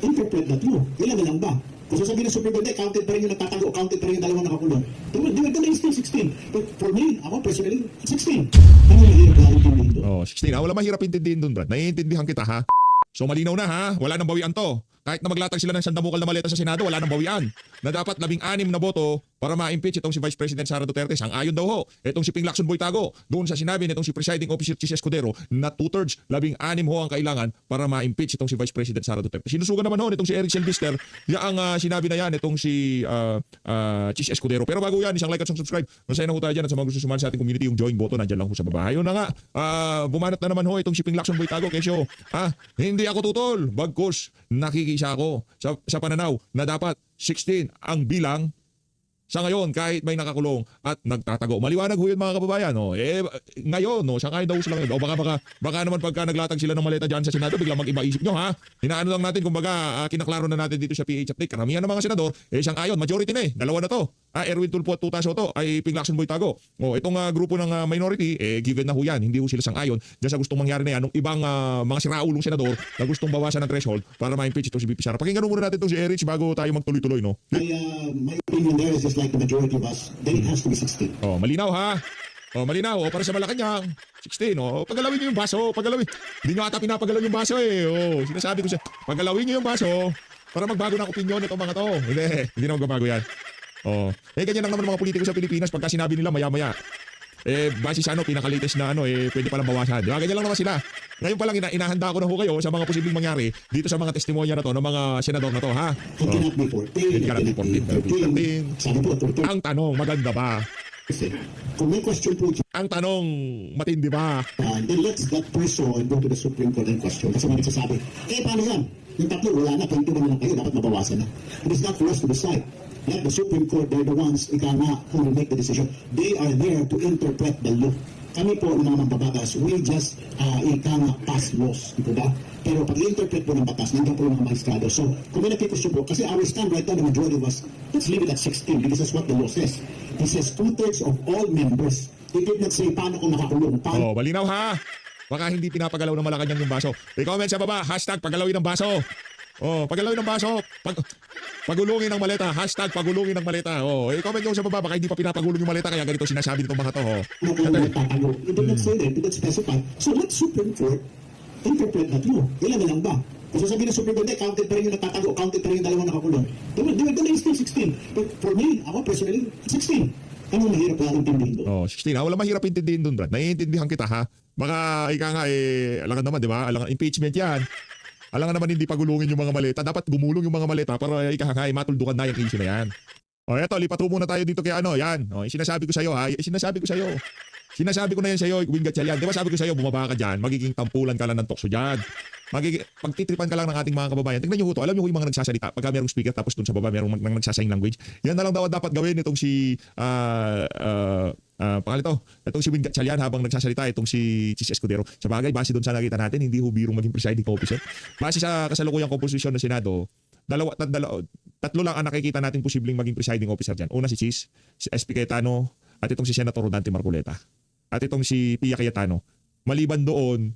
interpret that mo. Ilan na lang ba? Kung sasabihin ng Supreme Court, counted pa rin yung nagtatago, counted pa rin yung dalawang nakakulong. They were gonna still 16. But for me, ako personally, 16. Ano yung hirap na intindihin doon? Oh, 16 ha. Wala mahirap intindihin doon, Brad. Naiintindihan kita ha. So malinaw na ha. Wala nang bawian to. Kahit na maglatag sila ng sandamukal na maleta sa Senado, wala nang bawian. Na dapat 16 na boto para ma-impeach itong si Vice President Sara Duterte. Sang-ayon daw ho. Itong si Ping Lacson Boytago. Doon sa sinabi nitong si Presiding Officer Chis Escudero na 2/3, 16 ho ang kailangan para ma-impeach itong si Vice President Sara Duterte. Sinusugan naman ho nitong si Eric Silvester. Ang sinabi na yan itong si Chis Escudero. Pero bago yan, isang like at isang subscribe. Masaya na ho tayo dyan at sa mga gusto sumali sa ating community, yung join button nandyan lang ho sa baba. Ayun na nga. Bumanat na naman ho itong si Ping Lacson Boytago. Kesyo, hindi ako tutol. Bagkus, nakikisa ako sa pananaw na dapat 16 ang bilang sa ngayon kahit may nakakulong at nagtatago. Maliwanag ho yun mga kababayan. No? Ngayon, no, sang-ayon daw sila ngayon. O baka naman pagka naglatag sila ng maleta dyan sa Senado, biglang mag-iba isip nyo ha. Hinaano lang natin, kumbaga kinaklaro na natin dito sa PH Update. Karamihan ng mga senador, sang-ayon, majority na dalawa na to. Erwin Tulfo at Tuta Soto ay Ping Lacson Boytago. Itong grupo ng minority, given na ho yan. Hindi ho sila sang-ayon dyan sa gustong mangyari na yan. Nung ibang mga siraulong senador na gustong bawasan ng threshold para ma-impeach ito si VP Sara. Pakinggan muna natin ito si Erich bago tayo magtuloy-tuloy. No? My opinion there is just like the majority of us, then it has to be 16. Malinaw ha. Malinaw. Para sa Malacanang, 16. Pagalawin nyo yung baso. Hindi nyo ata pinapagalaw yung baso sinasabi ko siya. Pagalawin nyo yung baso para magbago ng opinion itong mga to. Hindi na magbabago yan. Ganyan lang naman mga politiko sa Pilipinas pagka sinabi nila maya-maya. Base sa pinaka-latest na pwede palang bawasan. Diba? Ganyan lang naman sila. Ngayon pa lang inahanda ko na ho kayo sa mga posibleng mangyari dito sa mga testimonya na to ng mga senador na to ha. It cannot be 14. It cannot be 14. Sabi po, 13. Ang tanong, maganda ba? Kung may question po dyan, Ang tanong, matindi ba? then let's that person go to the Supreme Court and question. Kasi may nagsasabi, paano yan? Yung tatlo, wala na, 21 na lang kayo, dapat mabawasan na. It is not for us to decide. Let the Supreme Court, they're the ones, who will make the decision. They are there to interpret the law. Kami po, ng mga mambabatas, we just, pass laws. Ito ba? Pero pag i-interpret po ng batas, nandiyan po yung mga magistrado. So, kung may nakikustyo po, kasi our stand right now, the majority of us, let's leave it at 16 because that's what the law says. It says 2/3 of all members. It did not say paano kung nakakulong. Malinaw ha. Baka hindi pinapagalaw ng Malacanang yung baso. I-comment sa baba, #pagalawin ng baso. Pagalawin ng baso. Pagulungin ng maleta. #pagulungin ng maleta. I-comment nyo sa baba, baka hindi pa pinapagulong yung maleta kaya ganito sinasabi nitong mga to. It did not say that. It did not specify. So let Supreme Court interpret that mo. Ilan na lang ba? Kung sasabihin ng Supreme Court, counted pa rin yung nagtatago, counted pa rin yung dalawang nakakulong. They were gonna still 16. But for me, ako personally, 16. Ano mahirap na intindihin doon? 16 ha. Wala mahirap intindihin doon, Brad. Naiintindihan kita ha. Baka ika nga alangan naman, di ba? Alangan impeachment yan. Alangan naman hindi pagulungin yung mga maleta. Dapat gumulong yung mga maleta para ika nga matuldukan na yung issue na yan. Eto, lipat muna tayo dito kay yan. Sinasabi ko sa iyo ha. Sinasabi ko sa iyo. Sinasabi ko na yan sa iyo, Wing Gatchalian. Di ba sabi ko sa iyo, bumaba ka dyan, magiging tampulan ka lang ng tokso dyan. Pagtitripan ka lang ng ating mga kababayan. Tingnan nyo ho to, alam nyo yung mga nagsasalita. Pagka merong speaker tapos dun sa baba merong nagsasign language. Yan na lang dapat gawin itong si itong si Wing Gatchalian habang nagsasalita itong si Chis Escudero. Sa bagay, base dun sa nakita natin, hindi ho birong maging presiding officer. Base sa kasalukuyang komposisyon ng Senado, tatlo lang ang nakikita natin posibleng maging presiding officer dyan. Una si Chis, si SP Cayetano, at itong si Senator Rodante Marcoleta. At itong si Pia Cayetano. Maliban doon,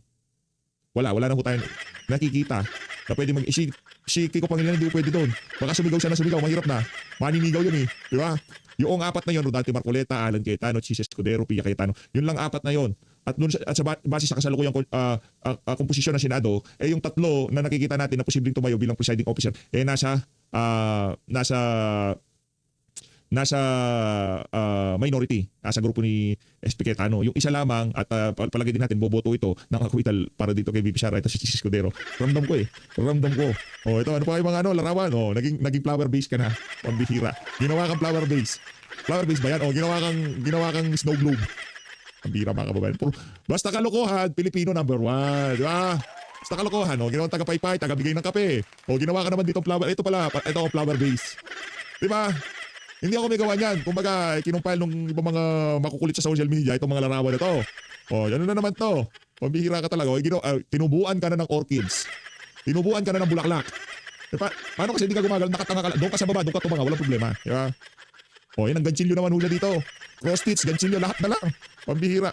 wala na ho tayo nakikita na pwede si Kiko Pangilinan hindi pwede doon. Baka sumigaw siya na sumigaw, mahirap na. Maninigaw yun di ba? Yung apat na yun, Rodante Marcoleta, Alan Cayetano, Chis Escudero, Pia Cayetano, yun lang apat na yun. At doon sa base sa kasalukuyang komposisyon ng Senado, yung tatlo na nakikita natin na posibleng tumayo bilang presiding officer, nasa minority, nasa grupo ni SP Cayetano. Yung isa lamang at palagay din natin boboto ito ng acquittal para dito kay VP Sara, ito si Chis Escudero. Ramdam ko. Ito ano pa yung mga larawan, naging flower base ka na. Pambihira. Ginawa kang flower base. Flower base ba yan? Ginawa kang snow globe. Pambihira mga kababayan. Basta kalokohan, Pilipino number 1, di ba? Basta kalokohan, ginawa taga-paypay, taga-bigay ng kape. Ginawa ka naman dito flower, ito ang flower base. Di ba? Hindi ako may gawa niyan. Kumbaga, kinumpile nung ibang mga makukulit sa social media, itong mga larawan na to. Yan na naman to. Pambihira ka talaga. Tinubuan ka na ng orchids. Tinubuan ka na ng bulaklak. Paano kasi hindi ka gumagalaw? Nakatanga ka lang. Doon ka sa baba, doon ka tumanga. Walang problema. Diba? Yan ang ganchilyo naman hula dito. Cross stitch, ganchilyo, lahat na lang. Pambihira.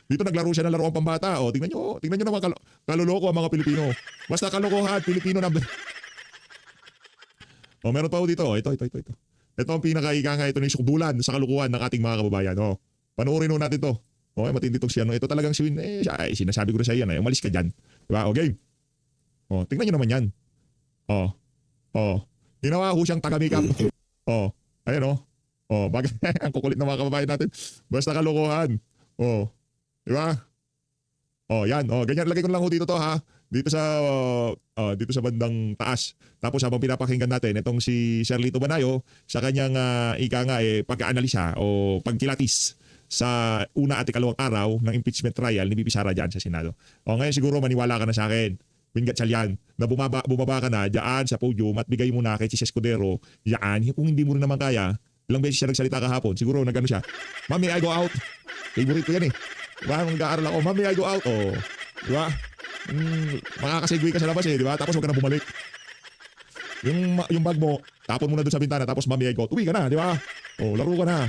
Dito naglaro siya ng laro ang pambata. Tingnan nyo naman kaluloko ang mga Pilipino. Basta kalokohan, Pilipino number O, meron pa ho dito. Ito. Ito ang pinakaikanga, ito na yung sukdulan sa kalukuhan ng ating mga kababayan. O, panoorin ho natin to. Okay, matindi tong siya. No? Ito talagang sinasabi ko na sa iyan. Umalis ka dyan. Diba? O, game. O, tingnan nyo naman yan. O, ginawa ko siyang taga-makeup. O, ayan o. O, bagay, ang kukulit ng mga kababayan natin. Basta kalukuhan. O, diba? O, yan. O, ganyan. Lagay ko lang ho dito to ha. Dito sa bandang taas. Tapos habang pinapakinggan natin, itong si Sherlito Banayo, sa kanyang pagka-analisa o pagkilatis sa una at ikalawang araw ng impeachment trial ni Bibi Sara dyan sa Senado. O ngayon siguro maniwala ka na sa akin, Win Gatchalian, na bumaba ka na dyan sa podium at bigay mo na kay Chis Escudero, yan, kung hindi mo rin naman kaya, ilang beses siya nagsalita kahapon, siguro nagano siya, Mami, I go out. Favorite ko yan eh. Diba, mag-aaral ako, Mami, I go out. O, diba? Makakasegway ka sa labas eh, diba? Tapos huwag ka na bumalik. Yung bag mo, tapon mo na doon sa bintana, tapos Mami, I go out. Uwi ka na, diba? O, laro ka na.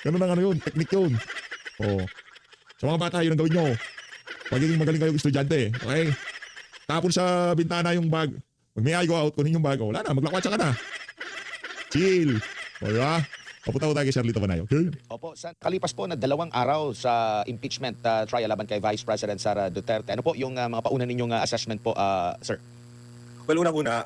Ganun ang yun, technique yun. O, sa mga bata, yun ang gawin nyo. Magiging magaling kayong estudyante, okay? Tapon sa bintana yung bag. Pag may I go out, kunin yung bag. O, wala na, maglakwatsa ka na. Chill. O, diba? Papunta ko tayo kay Sherlito Banayo. Okay? Opo, kalipas po na 2 araw sa impeachment trial laban kay Vice President Sara Duterte. Ano po yung mga pauna ninyong assessment po, sir? Well, unang-una,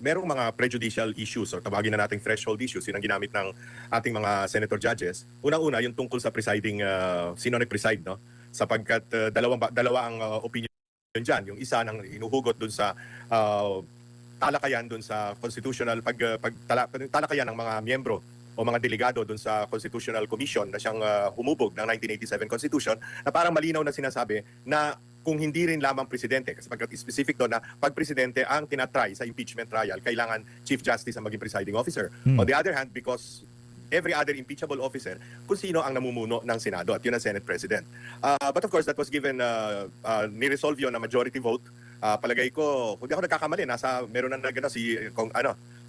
merong mga prejudicial issues or tawagin na nating threshold issues, yun ang ginamit ng ating mga senator judges. Unang-una, yung tungkol sa presiding, sino nag-preside, no? Sapagkat dalawa ang opinion dyan. Yung isa nang inuhugot dun sa talakayan dun sa constitutional, talakayan ng mga miyembro o mga delegado dun sa Constitutional Commission na siyang humubog ng 1987 Constitution na parang malinaw na sinasabi na kung hindi rin lamang presidente, kasi pagkat specific doon na pag presidente ang tinatry sa impeachment trial, kailangan Chief Justice ang maging presiding officer. On the other hand, because every other impeachable officer, kung sino ang namumuno ng Senado at yun ang Senate President. But of course, that was given, ni-resolve yun na majority vote. Palagay ko, kung di ako nagkakamali, meron na nagano si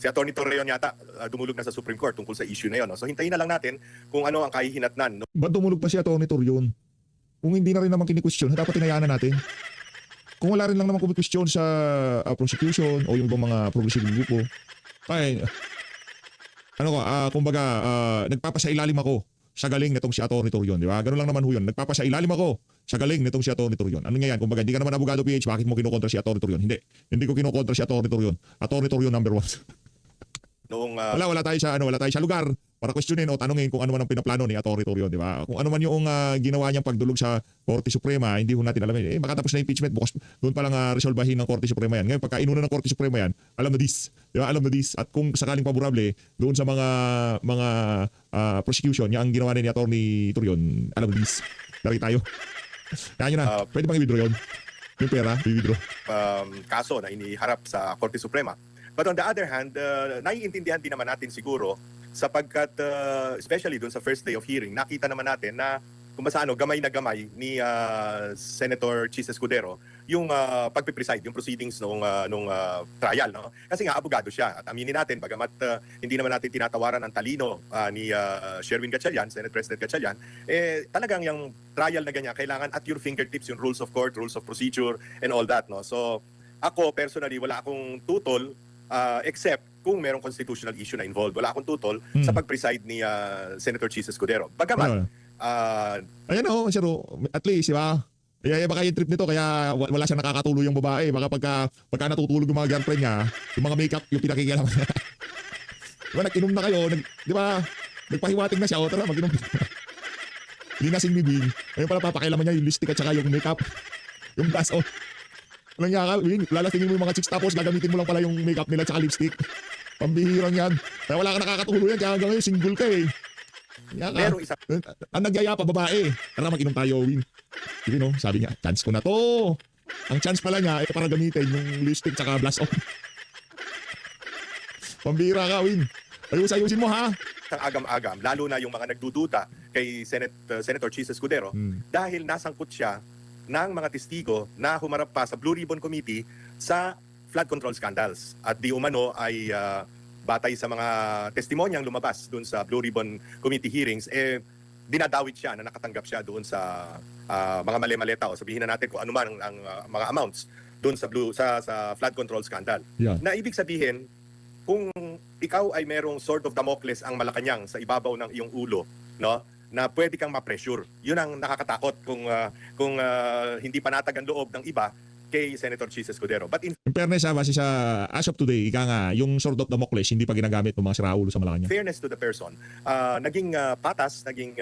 Atty. Torreon yata, dumulog na sa Supreme Court tungkol sa issue na yun. No? So hintayin na lang natin kung ano ang kahihinatnan. No? Ba't dumulog pa si Atty. Torreon? Kung hindi na rin naman kini-question, dapat tinayaan na natin. Kung wala rin lang naman kumi-question sa prosecution o yung mga progressive grupo, kumbaga, nagpapasailalim ako sa galing nitong si Atty. Torreon, di ba? Ganun lang naman ho yun. Nagpapasailalim ako sa galing nitong si Atty. Torreon. Ano nga yan? Kumbaga, hindi ka naman abogado PH, bakit mo kinukontra si Atty. Torreon? Hindi ko kinukontra si Atty. Torreon. Atty. Torreon number 1. Noong, wala tayo sa lugar para questionin o tanungin kung ano man ang pinaplano ni Atty. Torreon, di ba? Kung ano man yung ginawa niyang pagdulog sa Korte Suprema, hindi ho natin alam. Makatapos na impeachment, bukas doon pa lang resolbahin ng Korte Suprema yan. Ngayon, pagka inuna ng Korte Suprema yan, alam na this. Di ba? Alam na this. At kung sakaling paborable, doon sa mga prosecution, yung ginawa ni Atty. Torreon, alam na this. Dari tayo. Kaya nyo na, pwede bang i-withdraw yun? Yung pera, i-withdraw. Kaso na iniharap sa Korte Suprema. But on the other hand, naiintindihan din naman natin siguro sapagkat especially dun sa first day of hearing, nakita naman natin na kung gamay na gamay ni Senator Chis Escudero yung pagpipreside, yung proceedings nung trial. No? Kasi nga, abogado siya. At aminin natin, bagamat hindi naman natin tinatawaran ang talino ni Sherwin Gatchalian, Senate President Gatchalian, talagang yung trial na ganyan, kailangan at your fingertips yung rules of court, rules of procedure, and all that. No? So, ako personally, wala akong tutol except kung merong constitutional issue na involved. Wala akong tutol sa pag-preside ni Senator Chis Escudero. Bagamat, ayan o, sir, at least, di ba? Baka yung trip nito, kaya wala siyang nakakatuloy yung babae. Baka pagka natutulog yung mga girlfriend niya, yung mga makeup, yung pinakikialaman niya. Di ba, nag-inom na kayo, di ba? Nagpahiwating na siya, o tara, mag-inom. Hindi na singbibing. Ayun pala, papakialaman niya yung lipstick at saka yung makeup. Yung blush on. Walang yaka, Win. Lalastingin mo yung mga chicks tapos gagamitin mo lang pala yung makeup nila tsaka lipstick. Pambihirang yan. Kaya wala ka nakakatuloy yan. Kaya hanggang ngayon, single ka eh. Yaka. merong isa Ang nagyaya pa, babae. Tara, mag-inom tayo, Win. Sige no, sabi niya, chance ko na to. Ang chance pala niya ay para gamitin yung lipstick tsaka blush on. Pambihira ka, Win. Ayusin mo ha. ang agam-agam, lalo na yung mga nagdududa kay Senator Chis Escudero dahil nasangkot siya ng mga testigo na humarap pa sa Blue Ribbon Committee sa flood control scandals. At di umano ay batay sa mga testimonyang lumabas doon sa Blue Ribbon Committee hearings, dinadawit siya na nakatanggap siya doon sa mga mali-maleta o sabihin na natin kung ano man ang mga amounts doon sa flood control scandal. Yeah. Na ibig sabihin, kung ikaw ay merong sword of Damocles ang Malacanang sa ibabaw ng iyong ulo, no? Na pwede kang ma-pressure. Yun ang nakakatakot kung hindi panatag ang loob ng iba kay Senator Chis Escudero. But in In fairness, base sa as of today, ika nga, yung sword of Damocles hindi pa ginagamit ng mga siraulo sa Malacanang. fairness to the person, naging patas, naging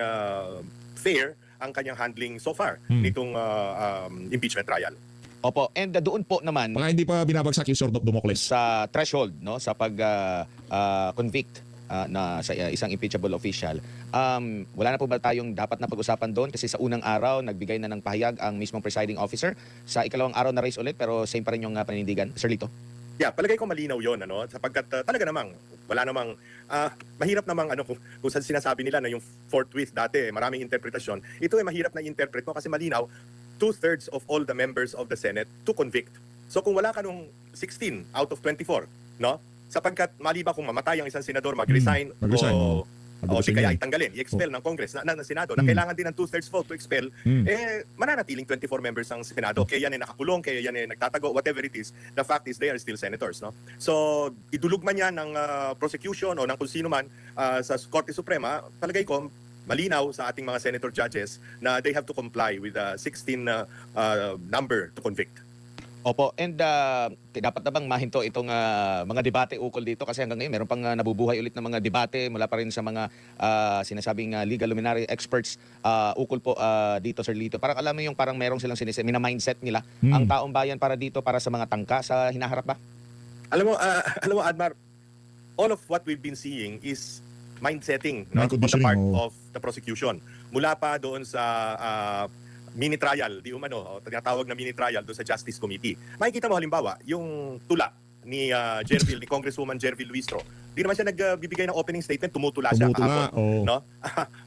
fair ang kanyang handling so far nitong impeachment trial. Opo, and doon po naman Baka hindi pa binabagsak yung sword of Damocles. sa threshold, no, sa pag convict na sa isang impeachable official, wala na po ba tayong dapat na pag-usapan doon? Kasi sa unang araw nagbigay na ng pahayag ang mismong presiding officer, sa ikalawang araw na raise ulit pero same pa rin yung panindigan. Sir Lito? Yeah, palagay ko malinaw 'yon, ano, sapagkat talaga namang wala namang mahirap namang kung saan sinasabi nila na yung forthwith dati maraming interpretasyon. Ito ay mahirap na interpret mo kasi malinaw 2/3 of all the members of the Senate to convict. So kung wala ka nung 16 out of 24, no? Sapagkat maliba kung mamatay ang isang senador, mag-resign, Mag-resign, oo. o di Mag-resign kaya yun. itanggalin, i-expel ng Congress, ng Senado, na kailangan din ng 2/3 vote to expel, mananatiling 24 members ang Senado. Kaya yan ay nakakulong, kaya yan ay nagtatago, whatever it is, the fact is they are still senators. No? So, idulog man yan ng prosecution o ng kung sino man sa Korte Suprema, palagay ko, malinaw sa ating mga senator judges na they have to comply with the 16 number to convict. Opo, and dapat na bang mahinto itong mga debate ukol dito kasi hanggang ngayon meron pang nabubuhay ulit ng mga debate mula pa rin sa mga sinasabing legal luminary experts ukol po dito, Sir Lito. Parang alam mo yung parang merong silang mina-mindset nila ang taong bayan para dito, para sa mga tangka sa hinaharap ba? Alam mo, Admar, all of what we've been seeing is mind-setting, no, Mind on the conditioning, part oo. of the prosecution. Mula pa doon sa mini trial, o tinatawag na mini trial doon sa Justice Committee. Makikita mo halimbawa, yung tula ni ni Congresswoman Jervil Luistro. Di naman siya nagbibigay ng opening statement, tumutula siya Tumutula, kahapon. oo. No?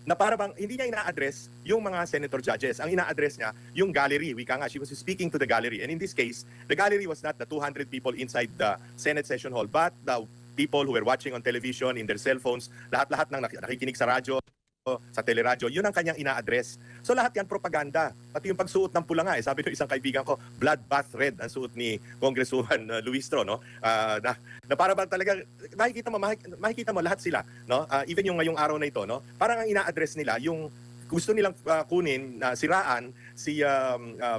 Na para bang hindi niya ina-address yung mga senator judges. Ang ina-address niya yung gallery. Wika nga, she was speaking to the gallery. And in this case, the gallery was not the 200 people inside the Senate session hall, but the people who were watching on television, in their cell phones, lahat-lahat ng nakikinig sa radyo, sa teleradyo, yun ang kanyang ina-address. So lahat yan propaganda. Pati yung pagsuot ng pula nga, sabi ng isang kaibigan ko, bloodbath red ang suot ni Congresswoman Luistro, no? Na para bang talaga, makikita mo lahat sila, no? Even yung ngayong araw na ito, no? Parang ang ina-address nila, yung gusto nilang kunin, siraan si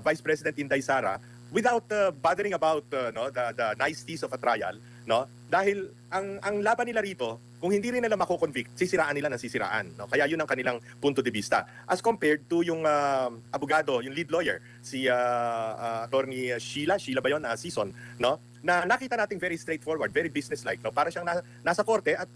Vice President Inday Sara without bothering about the niceties of a trial, no? Dahil ang laban nila rito, kung hindi rin nila mako-convict, sisiraan nila ng sisiraan, no? Kaya yun ang kanilang punto de vista. As compared to yung abogado, yung lead lawyer, si attorney Sheila ba yun, Sison, no? Na nakita nating very straightforward, very businesslike, no? Para siyang nasa korte at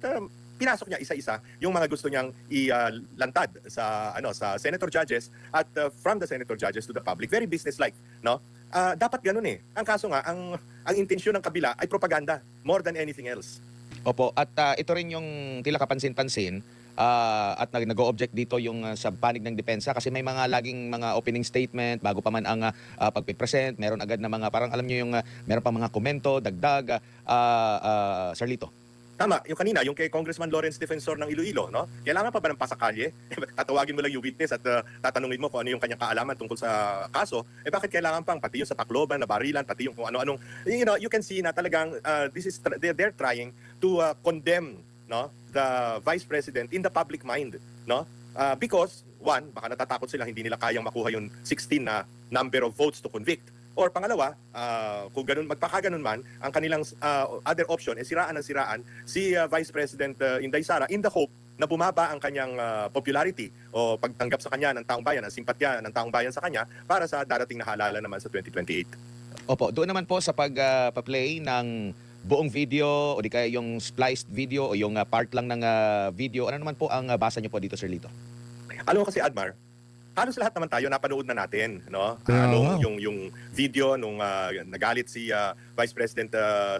pinasok niya isa-isa yung mga gusto niyang ilantad sa senator judges at from the senator judges to the public. Very businesslike, no? Dapat ganun eh. Ang kaso nga, ang intensyon ng kabila ay propaganda more than anything else. Opo, at ito rin yung tila kapansin-pansin at nag-o-object dito yung sa panig ng depensa kasi may mga laging mga opening statement bago pa man ang pagpipresent, meron agad na mga parang alam niyo yung meron pa mga komento, dagdag, Sir Lito. Tama, yung kanina, yung kay Congressman Lawrence Defensor ng Iloilo, no? Kailangan pa ba ng pasakalye? Tatawagin mo lang yung witness at tatanungin mo kung ano yung kanyang kaalaman tungkol sa kaso. Bakit kailangan pang pati yung sa Tacloban, na barilan, pati yung kung ano-anong, you can see na talagang they're trying to condemn, no, the Vice President in the public mind, no? Because one, baka natatakot sila hindi nila kayang makuha yung 16 na number of votes to convict. Or pangalawa, kung ganun, magpakaganon man, ang kanilang other option ay siraan si Vice President Inday Sara in the hope na bumaba ang kanyang popularity o pagtanggap sa kanya ng taong bayan, ang simpatya ng taong bayan sa kanya para sa darating na halalan naman sa 2028. Opo, doon naman po sa pag-play ng buong video o di kaya yung spliced video o yung part lang ng video, ano naman po ang basa niyo po dito, Sir Lito? Alam mo kasi, Admar, halos lahat naman tayo napanood na natin, no? Kaya nga. Yung video nung nagalit si Vice President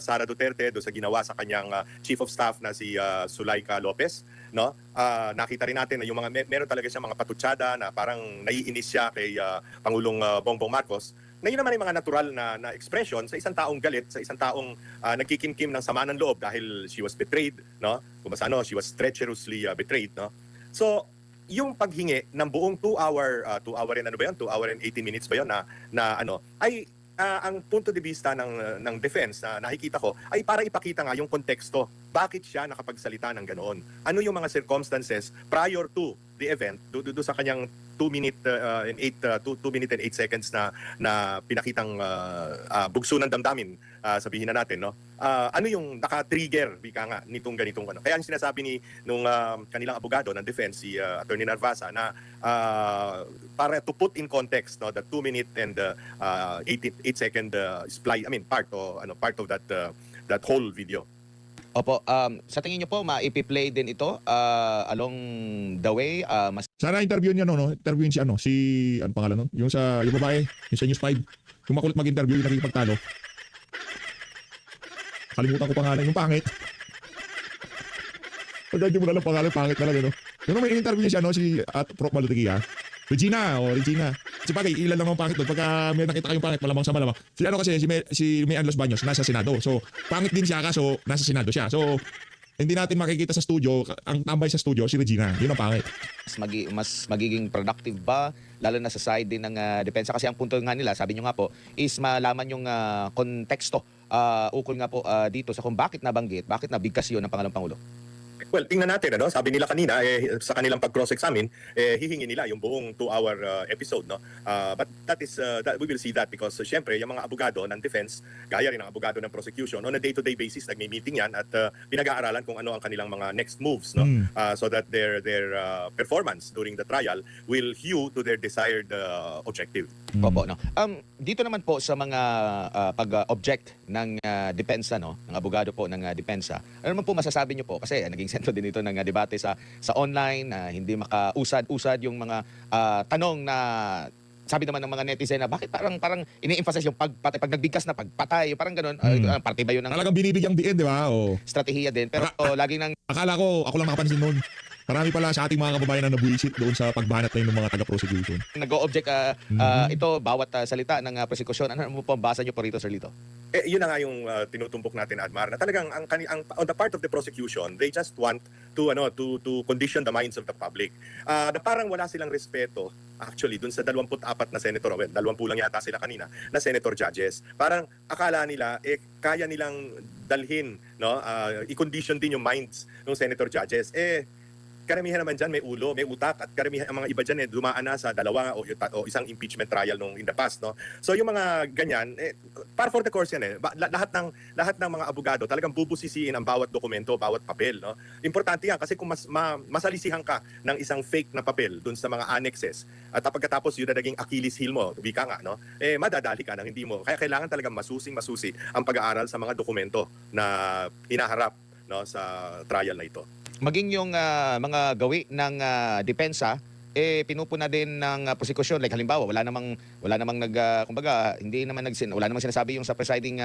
Sara Duterte do sa ginawa sa kanyang Chief of Staff na si Zulaika Lopez, no? Nakita rin natin na yung meron talaga siyang mga patutsada na parang naiinis siya kay Pangulong Bongbong Marcos. Na yun naman ay mga natural na expression sa isang taong galit, sa isang taong nagkikimkim ng sama ng loob dahil she was betrayed, no? Kung mas she was treacherously betrayed, no? So, yung paghingi ng buong 2 hour and 18 minutes ba yun ay ang punto de vista ng defense na nakikita ko ay para ipakita nga yung konteksto. Bakit siya nakapagsalita ng ganoon? Ano yung mga circumstances prior to the event, do sa kanyang 2 minute and 8 seconds na pinakitang bugso ng damdamin, sabihin na natin, no? Ano yung naka-trigger bika nga nitong ganitong ano. Kaya ang sinasabi nung kanilang abogado ng defense, si Attorney Narvasa, na para to put in context, no, the 2 minute and 8 second part of that whole video. Opo, sa tingin niyo po, maipi-play din ito along the way? Mas Sana interview niya no, interviewin si ano pangalan nun? Yung babae, yung sa News 5. Yung makulit mag-interview, yung nakikipagtalo. Kalimutan ko pangalan, yung pangit. Pagka di mo nalang pangalan, pangit talaga, no? Pero may interview niya si Prof. Malutigia. Regina. Kasi bagay, ilan lang ang pangit doon. Pagka may nakita kayong pangit, malamang sa malamang. Si Mayan Los Baños, nasa Senado. So, pangit din siya, kaso nasa Senado siya. So, hindi natin makikita sa studio, ang tambay sa studio, si Regina. Yun ang pangit. mas magiging productive ba, lalo na sa side din ng depensa? Kasi ang punto nga nila, sabi nyo nga po, is malaman yung konteksto ukol nga po dito sa kung bakit nabigkas yun ng Pangalawang Pangulo. Well, tingnan natin, ano? Sabi nila kanina, sa kanilang pag-cross-examine, hihingi nila yung buong 2-hour episode, no? But we will see that because syempre, yung mga abogado ng defense, gaya rin ng abogado ng prosecution, on a day-to-day basis, nagmi-meeting yan at pinag-aaralan kung ano ang kanilang mga next moves, no? So that their performance during the trial will hew to their desired objective. Opo, no. Dito naman po sa mga pag-object ng depensa, no, ng abogado po ng depensa. Ano naman po masasabi niyo po, kasi naging sentro din ito ng debate sa online, na hindi makausad-usad yung mga tanong na sabi naman ng mga netizen na bakit parang ini-emphasize yung pagpatay, pag nagbigkas na pagpatay, parang ganun. Parte ba yun ng Talagang binibigyang diin, di ba? O, strategiya din? Pero laging nang akala ko, ako lang nakapansin noon. Marami pala sa ating mga kababayan na nabuisit doon sa pagbanat na yun ng mga taga-prosecution. nag-o-object ito bawat salita ng prosekusyon. Ano mo po ang basa niyo po rito, Sir Lito? Yun na nga yung tinutumbok natin, Admar, na talagang ang on the part of the prosecution, they just want to condition the minds of the public. Na parang wala silang respeto actually dun sa 24 na senator, 20 lang yata sila kanina, na senator judges. Parang akala nila kaya nilang dalhin, no, i-condition din yung minds ng senator judges. Karamihan naman dyan may ulo, may utak, at karamihan ang mga iba dyan dumaan na sa 2 o isang impeachment trial nung in the past, no. So yung mga ganyan, par for the course yan. Lahat ng mga abogado talagang bubusisiin ang bawat dokumento, bawat papel, no. Importante yan kasi kung masalisihan ka ng isang fake na papel dun sa mga annexes at pagkatapos yun na naging Achilles heel mo, bika nga, no, madadali ka nang hindi mo. Kaya kailangan talagang masusi ang pag-aaral sa mga dokumento na hinaharap, no, sa trial na ito. Maging yung mga gawi ng depensa pinupuna din ng prosekusyon. Like halimbawa, wala namang kumbaga hindi naman wala namang sinasabi yung sa presiding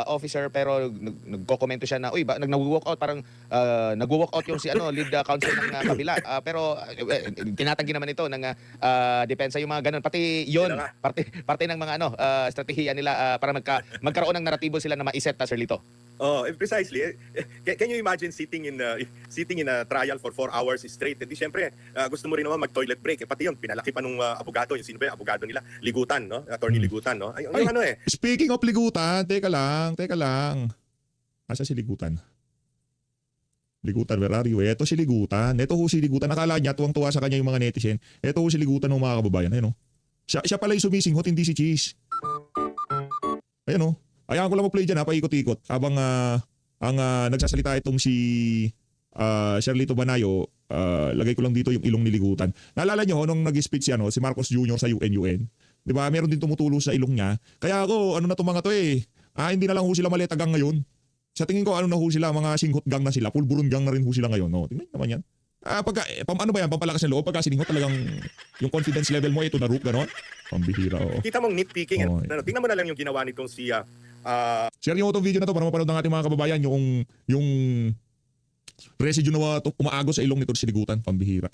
officer, pero nagko-komento siya na nag-walk out, parang nag-walk out yung lead counsel ng kabila. Pero tinatanggi naman ito ng depensa yung mga ganun. Pati yon, parte ng mga estratehiya nila para magkaroon ng naratibo sila na maiset, Sir Lito. Precisely. Can you imagine sitting in a trial for 4 hours straight? Hindi siyempre gusto mo rin naman mag-toilet break. Pati yun, pinalaki pa nung abogado, yung sino ba yung abogado nila? Ligutan, no? Attorney Ligutan, no? Speaking of Ligutan, teka lang. Asa si Ligutan? Ligutan, where are you? Ito si Ligutan. Ito ho si Ligutan. Nakala niya, tuwang-tuwa sa kanya yung mga netizen. Ito ho si Ligutan ng mga kababayan. Ayun, no? Siya pala yung sumisinghot, hindi si Cheese. Ayun, no? Ayaw ko lang mag-play dyan, paikot-ikot. Habang ang nagsasalita itong si Sherlito Banayo, lagay ko lang dito yung ilong niligutan. Naalala nyo, nung nag-speech si Marcos Jr. sa UN. Di ba? Meron din tumutulo sa ilong niya. Kaya ako, na itong mga to hindi na lang ho sila maliit gang ngayon. Sa tingin ko, na ho sila, mga singhot gang na sila. Pulburon gang na rin ho sila ngayon. No? Tingnan naman yan. Ano ba yan? Pampalakas ng loob. Pagka sininghot talagang yung confidence level mo, ito na root, gano'n? Pambihira, oh. Kita mong nitpicking. Oh. Tingnan mo na lang yung ginawa nitong si share nyo itong video na to para mapanood ng ating mga kababayan yung residue na umaagos sa ilong nito si Ligutan. Pambihira.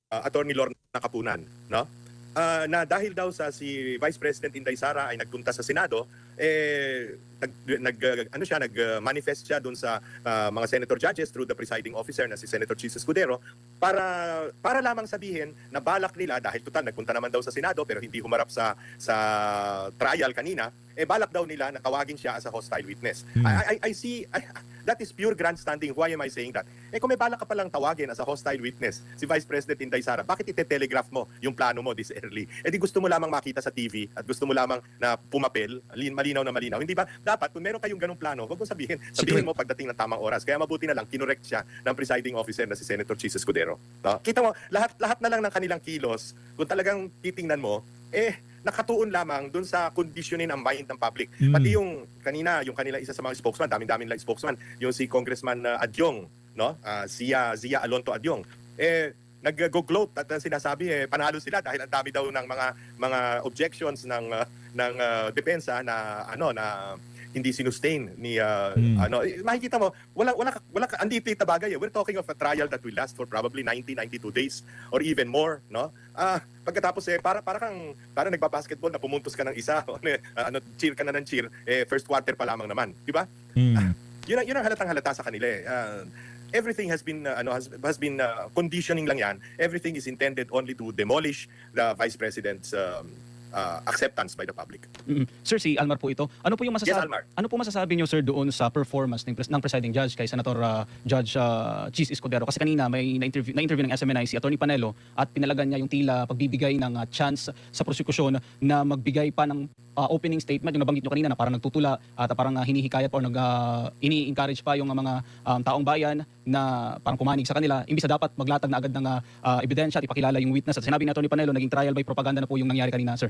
Attorney Lorna Kapunan, no? Na dahil daw sa si Vice President Inday Sara ay nagpunta sa Senado nag-manifest siya doon sa mga senator judges through the presiding officer na si Senator Chis Escudero para lamang sabihin na balak nila, dahil total nagpunta naman daw sa Senado pero hindi humarap sa trial kanina, balak daw nila na tawagin siya as a hostile witness. I see that is pure grandstanding. Why am I saying that? Kung may balak ka palang tawagin as a hostile witness si Vice President Inday Sara, bakit ite-telegraph mo yung plano mo this early? Di gusto mo lamang makita sa TV at gusto mo lamang na pumapel, malinaw na malinaw. Hindi ba dapat kung meron kayong ganung plano, wag mo sabihin mo pagdating ng tamang oras. Kaya mabuti na lang kinorek siya ng presiding officer na si Senator Chis Escudero. No? Kita mo, lahat na lang ng kanilang kilos, kung talagang titingnan mo, nakatuon lamang dun sa conditioning ang mind ng public. Pati yung kanina, yung kanila isa sa mga spokesman, daming lang spokesman, yung si Congressman Adyong, no? Zia Alonto Adyong. Nag-go-gloat at sinasabi panalo sila dahil ang dami daw ng mga objections ng depensa na hindi sinustain ni makikita mo wala andito ita bagay. We're talking of a trial that will last for probably 92 days or even more, no? Pagkatapos para nagba-basketball na pumuntos ka ng isa, cheer ka na ng cheer, first quarter pa lamang naman, di ba? Yun ang halatang-halata sa kanila. Everything has been conditioning lang yan. Everything is intended only to demolish the Vice President's acceptance by the public. Sir, si Almar po ito. Ano po yung masasabi? Yes, Almar. Ano po masasabi niyo, sir, doon sa performance ng presiding judge kay Senator Judge Chis Escudero? Kasi kanina may na-interview ng SMNI si Attorney Panelo at pinalagan niya yung tila pagbibigay ng chance sa prosekusyon na magbigay pa ng opening statement, yung nabanggit nyo kanina na parang nagtutula at parang hinihikayat pa o ini-encourage pa yung mga taong bayan na parang pumanig sa kanila, imbis na dapat maglatag na agad ng ebidensya at ipakilala yung witness. At sinabi ni Attorney Panelo, naging trial by propaganda na po yung nangyari kanina, sir.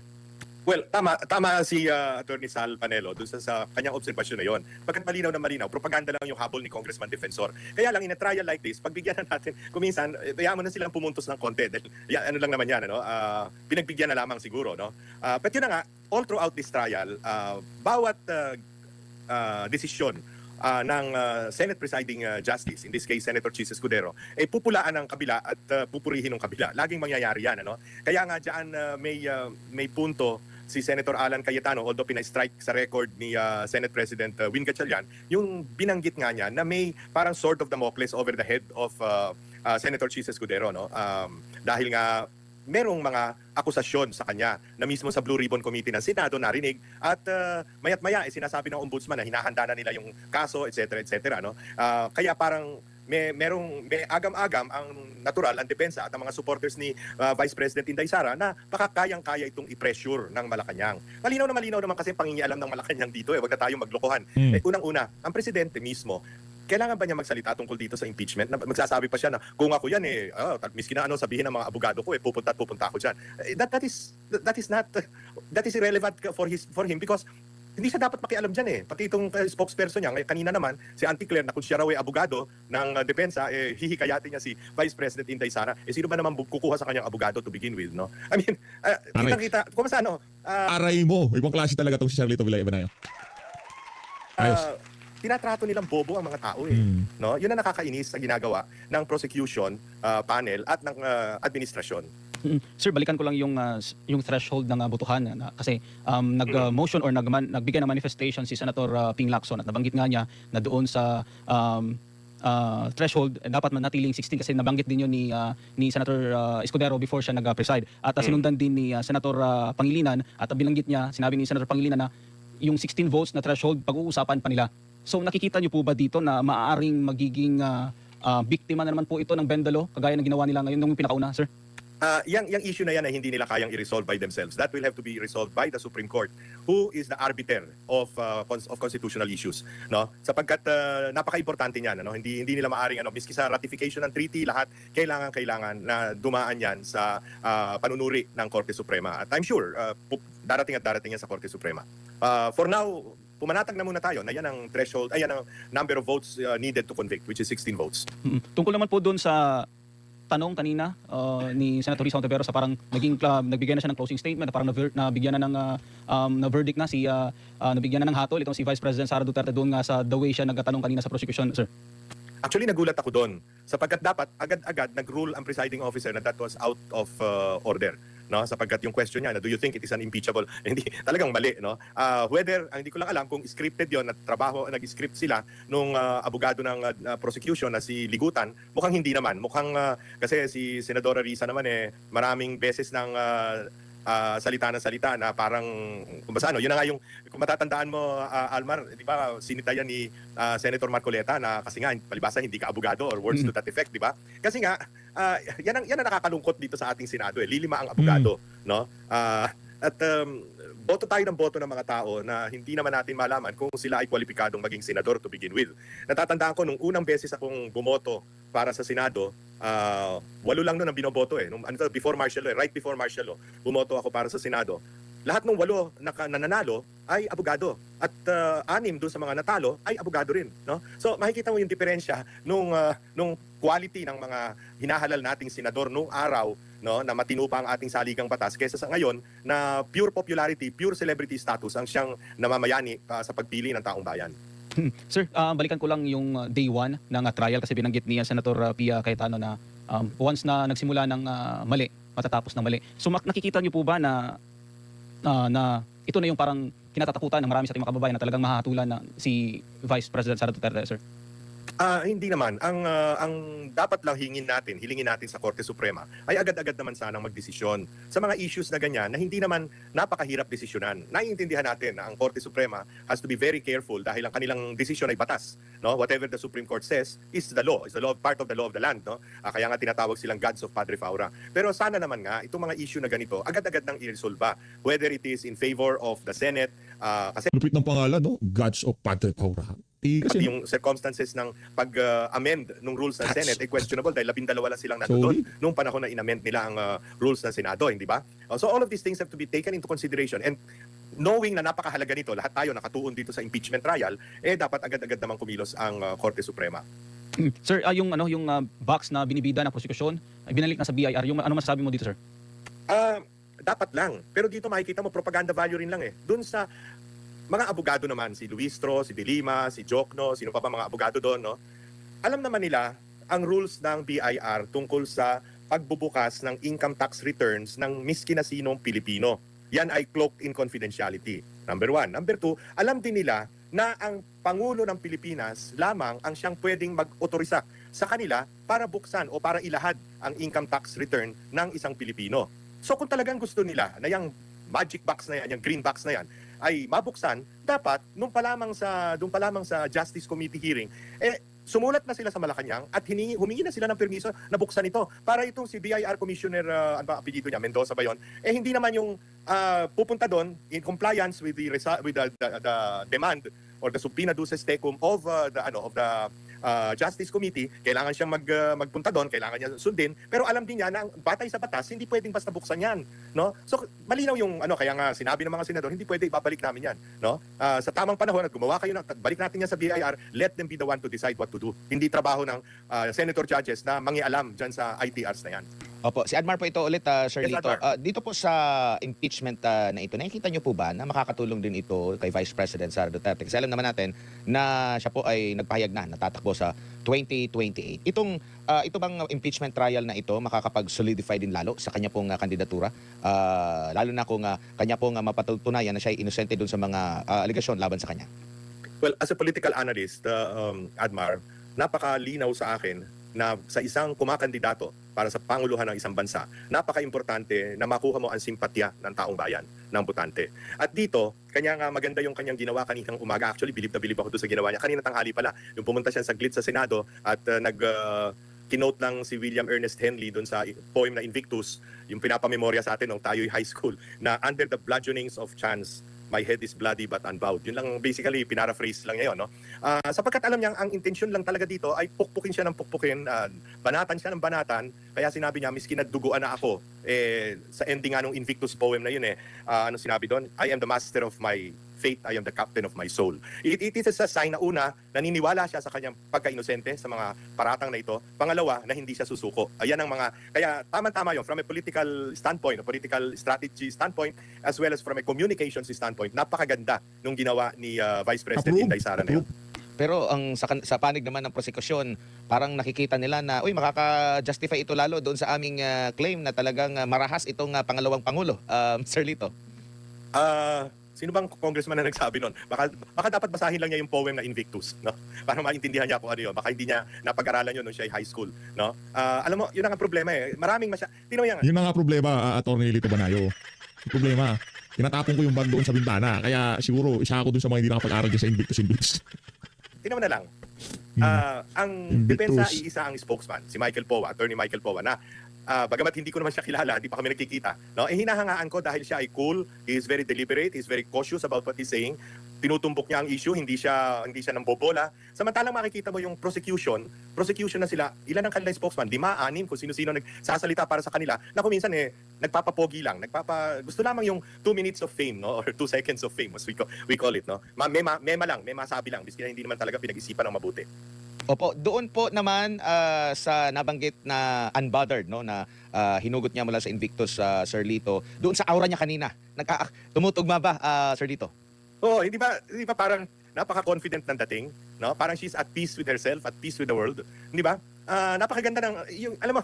Well, tama si Attorney Sal Panelo doon sa kanyang obserbasyon na yon. Pagkat malinaw na malinaw, propaganda lang yung habol ni Congressman Defensor. Kaya lang in a trial like this, pagbigyan na natin, kuminsan, kaya mo na silang pumuntos ng konti. Dahil, ano lang naman yan, pinagbigyan na lamang siguro. No? But yun na nga, all throughout this trial, bawat desisyon ng Senate Presiding Justice, in this case Senator Chis Escudero, pupulaan ng kabila at pupurihin ng kabila. Laging mangyayari yan. Kaya nga dyan may punto si Senator Alan Cayetano, although pina-strike sa record ni Senate President Win Gatchalian, yung binanggit nga niya na may parang sword of Damocles over the head of Senator Chis Escudero. Dahil nga merong mga akusasyon sa kanya na mismo sa Blue Ribbon Committee ng Senado narinig at mayat maya sinasabi ng ombudsman na hinahanda na nila yung kaso, etc. etc. Kaya parang may agam-agam ang natural, ang depensa at ang mga supporters ni Vice President Inday Sara na pakakayang-kaya itong i-pressure ng Malacanang. Malinaw naman kasi pangingialam ng Malacanang dito. Wag na tayong maglokohan. Unang-una, ang presidente mismo, kailangan ba niya magsalita tungkol dito sa impeachment? Magsasabi pa siya na kung ako yan miski na sabihin ng mga abogado ko pupunta ako diyan. That is irrelevant for him because hindi siya dapat makialam diyan Pati itong spokesperson niya kanina naman si Auntie Claire na kung siya raw ay abogado ng depensa hihikayatin niya si Vice President Inday Sara. Sino ba naman kukuha sa kanyang abogado to begin with, no? I mean, kita kumusta Aray mo, ibang klase talaga tong si Charlito Villanueva na yun. Ayos. Tinatrato nilang bobo ang mga tao no? Yun ang nakakainis sa ginagawa ng prosecution panel at ng administrasyon. Sir, balikan ko lang yung threshold ng botohan kasi nag-motion or nagbigay ng manifestation si Senator Ping Lacson at nabanggit nga niya na doon sa threshold dapat manatiling 16 kasi nabanggit din yun ni Senator Escudero before siya nag-preside at sinundan din ni Senator Pangilinan at binanggit niya, sinabi ni Senator Pangilinan na yung 16 votes na threshold pag-uusapan pa nila. So nakikita niyo po ba dito na maaaring magiging biktima na naman po ito ng Bendalo kagaya ng ginawa nila ngayon nung pinakauna, sir? Yung issue na yan ay hindi nila kayang i-resolve by themselves. That will have to be resolved by the Supreme Court, who is the arbiter of constitutional issues, no? Sapagkat napaka-importante niyan, Hindi nila maaring miski sa ratification ng treaty, lahat kailangan na dumaan yan sa panunuri ng Korte Suprema. At I'm sure darating yan sa Korte Suprema. For now, pumanatag na muna tayo na yan ang threshold, yan ang number of votes needed to convict, which is 16 votes. Tungkol naman po doon sa tanong kanina ni Senator Risa Ontiveros sa parang nagbigay na siya ng closing statement, na parang nabigyan na ng na verdict na nabigyan na ng hatol itong si Vice President Sara Duterte doon nga sa the way siya nagtatanong kanina sa prosecution, sir. Actually, nagulat ako doon sapagkat dapat agad-agad nag-rule ang presiding officer na that was out of order. no? Sapagkat yung question niya na do you think it is an impeachable? Hindi, talagang mali, no? Whether hindi ko lang alam kung scripted 'yon at trabaho nag-script sila nung abogado ng prosecution na si Ligutan, mukhang hindi naman. Mukhang kasi si Senadora Risa naman maraming beses ng salita ng salita na parang kung basta yun na nga yung kung matatandaan mo Almar, di ba sinita yan ni Senator Marcoleta na kasi nga palibasa hindi ka abogado or words to that effect, di ba? Kasi nga yan ang nakakalungkot dito sa ating Senado lilima ang abogado, no? At boto tayo ng boto ng mga tao na hindi naman natin malaman kung sila ay kwalipikadong maging senador to begin with. Natatandaan ko nung unang beses akong bumoto para sa Senado, 8 lang noon ang binoboto before martial law, right before martial law, bumoto ako para sa Senado. Lahat ng 8 na nananalo ay abogado at 6 doon sa mga natalo ay abogado rin, no? So makikita mo yung diferensya nung quality ng mga hinahalal nating senador nung araw, no, na matino pa ang ating saligang batas kaysa sa ngayon na pure popularity, pure celebrity status ang siyang namamayani sa pagpili ng taong bayan. Sir, balikan ko lang yung day 1 ng trial kasi binanggit niya Senator Pia Cayetano na once na nagsimula ng mali, matatapos ng mali. So nakikita niyo po ba na ito na yung parang kinatatakutan ng marami sa ating mga kababayan na talagang mahatulan na si Vice President Sara Duterte, sir? Hindi naman. Ang dapat lang hilingin natin sa Korte Suprema ay agad-agad naman sanang magdesisyon sa mga issues na ganyan na hindi naman napakahirap desisyonan. Naiintindihan natin na ang Korte Suprema has to be very careful dahil ang kanilang desisyon ay batas, no? Whatever the Supreme Court says is the law, part of the law of the land, no? Kaya nga tinatawag silang gods of Padre Faura. Pero sana naman nga itong mga issue na ganito agad-agad nang i-resolve, whether it is in favor of the Senate kasi Lupit ng pangalan, no? Gods of Padre Paura. pati yung circumstances ng pag-amend ng rules ng Senate ay questionable dahil 12 lang silang nandoon nung panahon na in-amend nila ang rules ng Senado, hindi ba? So all of these things have to be taken into consideration, and knowing na napakahalaga nito, lahat tayo nakatuon dito sa impeachment trial, dapat agad-agad namang kumilos ang Korte Suprema. Sir, yung box na binibida ng prosekusyon ay binalik na sa BIR. Yung ano masasabi mo dito, sir? Dapat lang. Pero dito makikita mo, propaganda value rin lang Doon sa mga abogado naman, si Luistro, si De Lima, si Jokno, sino pa ba mga abogado doon, no? Alam naman nila ang rules ng BIR tungkol sa pagbubukas ng income tax returns ng miski na sinong Pilipino. Yan ay cloaked in confidentiality. Number 1. Number 2, alam din nila na ang Pangulo ng Pilipinas lamang ang siyang pwedeng mag-otorisa sa kanila para buksan o para ilahad ang income tax return ng isang Pilipino. So kung talagang gusto nila na yung magic box na yan, yung green box na yan, ay mabuksan, dapat doon pa lamang sa Justice Committee hearing, sumulat na sila sa Malacanang at humingi na sila ng permiso na buksan ito para itong si BIR Commissioner, ano ba apelyido niya, Mendoza ba yun? Hindi naman yung pupunta doon in compliance with the demand or the subpoena duces tecum of the Justice Committee, kailangan siyang magpunta doon, kailangan niya sundin, pero alam din niya na batay sa batas, hindi pwedeng basta buksan yan, no? So malinaw yung kaya nga sinabi ng mga senador, hindi pwede ibabalik namin yan, no? Sa tamang panahon at gumawa kayo balik natin yan sa BIR, let them be the one to decide what to do. Hindi trabaho ng senator judges na mangialam diyan sa ITRs na yan. Opo, si Admar po ito ulit, Sir Yes, Lito. Admar. Dito po sa impeachment na ito, nakikita niyo po ba na makakatulong din ito kay Vice President Sara Duterte? Kasi alam naman natin na siya po ay nagpahayag na natatakbo sa 2028. Ito bang impeachment trial na ito makakapag-solidify din lalo sa kanya pong kandidatura? Lalo na kung kanya pong mapatutunayan na siya ay inosente dun sa mga aligasyon laban sa kanya. Well, as a political analyst, Admar, napakalinaw sa akin na sa isang kumakandidato para sa panguluhan ng isang bansa, napaka-importante na makuha mo ang simpatya ng taong bayan, ng botante. At dito, kanya nga maganda yung kanyang ginawa kaninang umaga. Actually, bilib na bilib ako doon sa ginawa niya. Kanina tanghali pala, yung pumunta siya saglit sa Senado at kinote lang si William Ernest Henley doon sa poem na Invictus, yung pinapamemorya sa atin nung tayo'y high school, na under the bludgeonings of chance, my head is bloody but unbowed. Yun lang basically, pinaraphrase lang niya yun, no? Sapagkat alam niya, ang intention lang talaga dito ay pukpukin siya ng pukpukin, banatan siya ng banatan, kaya sinabi niya, miski naduguan na ako, sa ending nga nung Invictus poem na yun ano sinabi doon? I am the master of my fate, I am the captain of my soul. It is a sign na una, naniniwala siya sa kanyang pagka-inosente sa mga paratang na ito. Pangalawa, na hindi siya susuko. Ayan ang kaya tama-tama yun, from a political standpoint, a political strategy standpoint, as well as from a communications standpoint, napakaganda nung ginawa ni Vice President Inday Sara na yun. pero ang sa panig naman ng prosekusyon, parang nakikita nila na makaka-justify ito lalo doon sa aming claim na talagang marahas itong pangalawang pangulo, Sir Lito. Sino bang congressman na nagsabi nun? Baka dapat basahin lang niya yung poem na Invictus, no? Para maintindihan niya kung ano yun. Baka hindi niya napag-aralan yun nung siya ay high school, no? Alam mo, yun ang problema eh. Maraming Tino yan. Yun na nga problema, Atty. Lito Banayo. Yung problema, tinatapon ko yung bag doon sa bintana. Kaya siguro isa ako doon sa mga hindi nakapag-aral dyan sa Invictus. Tingnan mo na lang. Ang Invictus. depensa, iisa ang spokesman, si Michael Powa, Attorney Michael Powa, na bagamat hindi ko naman siya kilala, hindi pa kami nagkikita, no? Hinahangaan ko dahil siya ay cool, he is very deliberate, he is very cautious about what he's saying. Tinutumbok niya ang issue, hindi siya nambobola. Samantalang makikita mo yung prosecution na sila, ilan ang kanilang spokesman, 5, 6, kung sino-sino nagsasalita para sa kanila, na kung minsan nagpapapogi lang, gusto lamang yung 2 minutes of fame, no? Or 2 seconds of fame, as we call it, no? Mema lang, may masabi lang, biski na hindi naman talaga pinag-isipan ng mabuti. Opo, doon po naman sa nabanggit na unbothered, no, na hinugot niya mula sa Invictus, Sir Lito, doon sa aura niya kanina, tumutugma ba, Sir Lito? Oo, hindi ba parang napaka-confident ng dating, no? Parang she's at peace with herself, at peace with the world, hindi ba? Napakaganda ng yung alam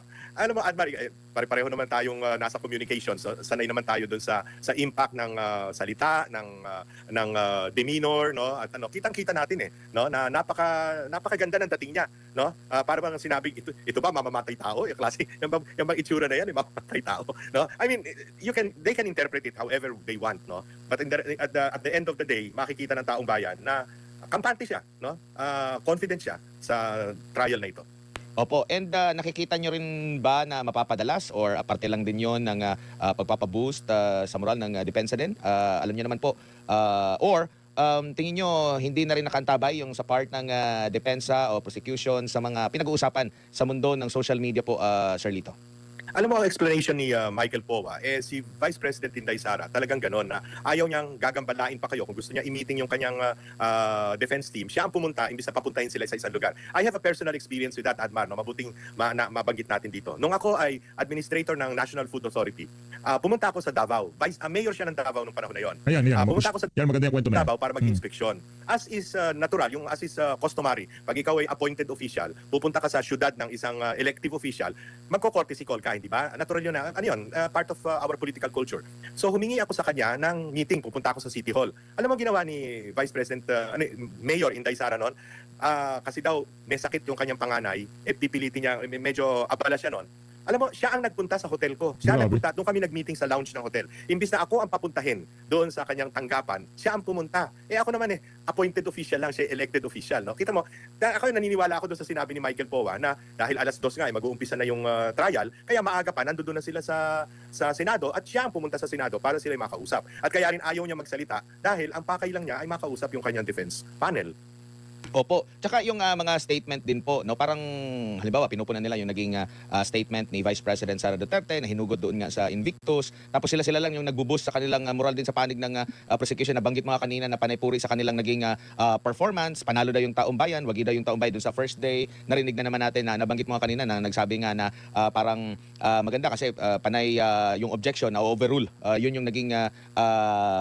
mo Admari, pare-pareho naman tayong nasa communications, so sanay naman tayo doon sa impact ng salita, ng demeanor, no? At kitang-kita natin no, na napakaganda ng dating niya, no? Para bang sinabi ito ba mamamatay tao, yung klase yung bang itsura na yan, mamamatay tao, no? I mean, they can interpret it however they want, no? But at the end of the day, makikita ng taong bayan na kampante siya, no? Confident siya sa trial na ito. Opo, and nakikita nyo rin ba na mapapadalas or aparte lang din yon ng pagpapaboost sa moral ng depensa din? Alam niyo naman po. Or tingin nyo hindi na rin nakantabay yung sa part ng depensa o prosecution sa mga pinag-uusapan sa mundo ng social media po, Sir Lito? Alam mo ang explanation ni Michael Powa, si Vice President Inday Sara, talagang ganon na ayaw niyang gagambalain pa kayo kung gusto niya i-meeting yung kanyang defense team. Siya ang pumunta, imbis na papuntahin sila sa isang lugar. I have a personal experience with that, Admar, no? Mabuting mabanggit natin dito. Nung ako ay administrator ng National Food Authority, pumunta ako sa Davao. Mayor siya ng Davao nung panahon na yon. Ayan. Pumunta ako sa Yan, maganda yung kwento na yan. Davao para mag-inspeksyon. As is natural, as is customary, pag ikaw ay appointed official, pupunta ka sa syudad ng isang elective official, magko-courtesy call ka, hindi ba? Natural yun na, part of our political culture. So humingi ako sa kanya ng meeting, pupunta ako sa City Hall. Alam mo ginawa ni Vice President, Mayor Inday Sara noon? Kasi daw may sakit yung kanyang panganay, pipilitin niya, medyo abala siya noon. Alam mo, siya ang nagpunta sa hotel ko. Siya ang nagpunta, doon kami nag-meeting sa lounge ng hotel. Imbis na ako ang papuntahin doon sa kanyang tanggapan, siya ang pumunta. Ako naman appointed official lang, siya elected official. No? Kita mo, naniniwala ako doon sa sinabi ni Michael Powa na dahil 2:00 nga, mag-uumpisa na yung trial, kaya maaga pa, nandoon na sila sa Senado at siya ang pumunta sa Senado para sila makausap. At kaya rin ayaw niya magsalita dahil ang pakay lang niya ay makausap yung kanyang defense panel. Opo. Tsaka yung mga statement din po, no, parang halimbawa pinupunan nila yung naging statement ni Vice President Sara Duterte na hinugot doon nga sa Invictus. Tapos sila lang yung nagbuboost sa kanilang moral din sa panig ng prosecution. Nabanggit mga kanina na panaypuri sa kanilang naging performance. Panalo daw yung taong bayan, wagi daw yung taong bayan doon sa first day. Narinig na naman natin na nabanggit mga kanina na nagsabi nga na parang maganda kasi panay yung objection na overrule. Yun yung naging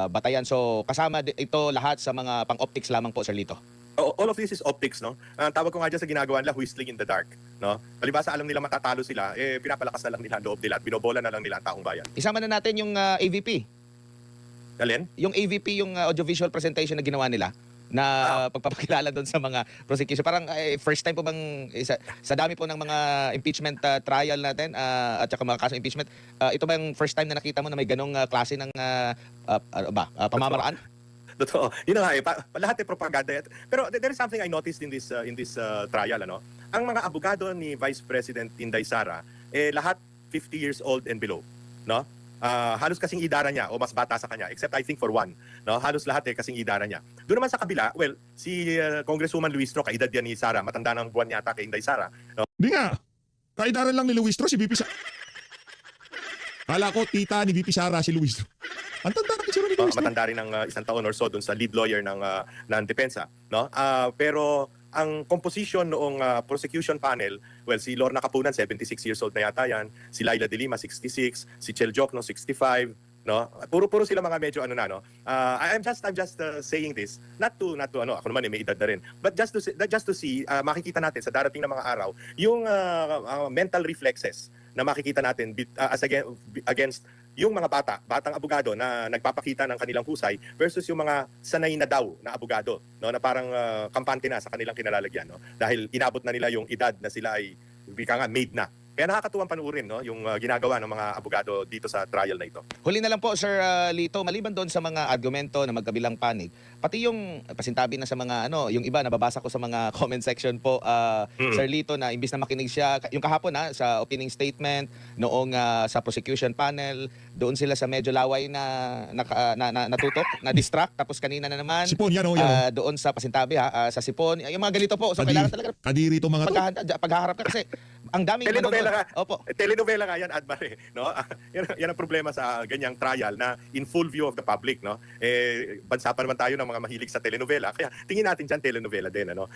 batayan. So kasama ito lahat sa mga pang-optics lamang po, Sir Lito. All of this is optics, no? Tawag ko nga dyan sa ginagawa nila, whistling in the dark, no? Palibasa alam nila matatalo sila, pinapalakas na lang nila ang loob nila at binobola na lang nila ang taong bayan. Isama na natin yung AVP. Alin? Yung AVP, yung audiovisual presentation na ginawa nila na pagpapakilala doon sa mga prosecution. Parang first time po bang sa dami po ng mga impeachment trial natin at saka mga kaso impeachment, ito ba yung first time na nakita mo na may ganong klase ng pamamaraan? Totoo. Yun na nga lahat propaganda. Pero there is something I noticed in this trial, ano? Ang mga abogado ni Vice President Inday Sara, lahat 50 years old and below, no? Halos kasing idara niya o mas bata sa kanya, except I think for one, no? Halos lahat kasing idara niya. Doon naman sa kabila, well, si Congresswoman Luistro, kaedad yan ni Sara, matanda ng buwan yata kay Inday Sara, no? Di nga. Kaidaran lang ni Luistro, si VP Sara. Kala ko tita ni VP Sara si Luistro. Ang tanda na kasi ni Luistro. Matanda rin ng isang taon or so doon sa lead lawyer ng depensa, no? Pero ang composition noong prosecution panel, well, si Lorna Capunan 76 years old na yata yan, si Laila de Lima 66, si Chel Jokno 65, no? Puro sila mga medyo ano na, no? I'm just saying this not to ano, ako naman may edad na rin, but just to see makikita natin sa darating na mga araw yung mental reflexes na makikita natin against yung mga batang abogado na nagpapakita ng kanilang husay versus yung mga sanay na daw na abogado, no, na parang kampante na sa kanilang kinalalagyan, no, dahil inabot na nila yung edad na sila ay bika nga made na. Kaya nakakatuwang panuorin, no, yung ginagawa ng mga abogado dito sa trial na ito. Huli na lang po, Sir Lito, maliban doon sa mga argumento na magkabilang panig, pati yung pasintabi na sa mga yung iba nababasa ko sa mga comment section po, Sir Lito, na imbis na makinig siya yung kahapon sa opening statement noong sa prosecution panel, doon sila sa medyo laway na natutok, na distract, tapos kanina na naman Sipon, yan o, yan o. doon sa pasintabi sa Sipon, yung mga ganito po. So kailangan talaga Kadiri itong mga to. paghaharap ka kasi ang daming Telenovela nanonood. ka. Opo. Telenovela nga yan, Admare, no? Yan ang problema sa ganyang trial na in full view of the public, no? Bansa pa naman tayo ng mga mahilig sa telenovela, kaya tingin natin dyan telenovela din, ano?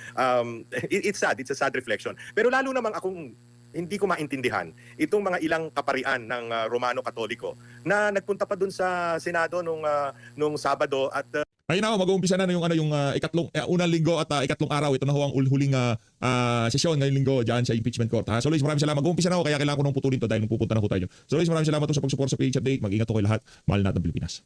It's sad, it's a sad reflection. Pero lalo namang akong hindi ko maintindihan itong mga ilang kaparian ng Romano Katoliko na nagpunta pa dun sa Senado nung Sabado at Ayun na, mag-uumpisa na yung ikatlong unang linggo at ikatlong araw. Ito na ho ang huling sesyon ngayong linggo diyan sa impeachment court. So Luis, maraming salamat. Mag-uumpisa na ho, kaya kailangan ko nang putulin to dahil pupunta na ho tayo. So Luis, maraming salamat sa pagsuporta sa PH Update. Mag-ingat ho kayo lahat. Mahal natin ang Pilipinas.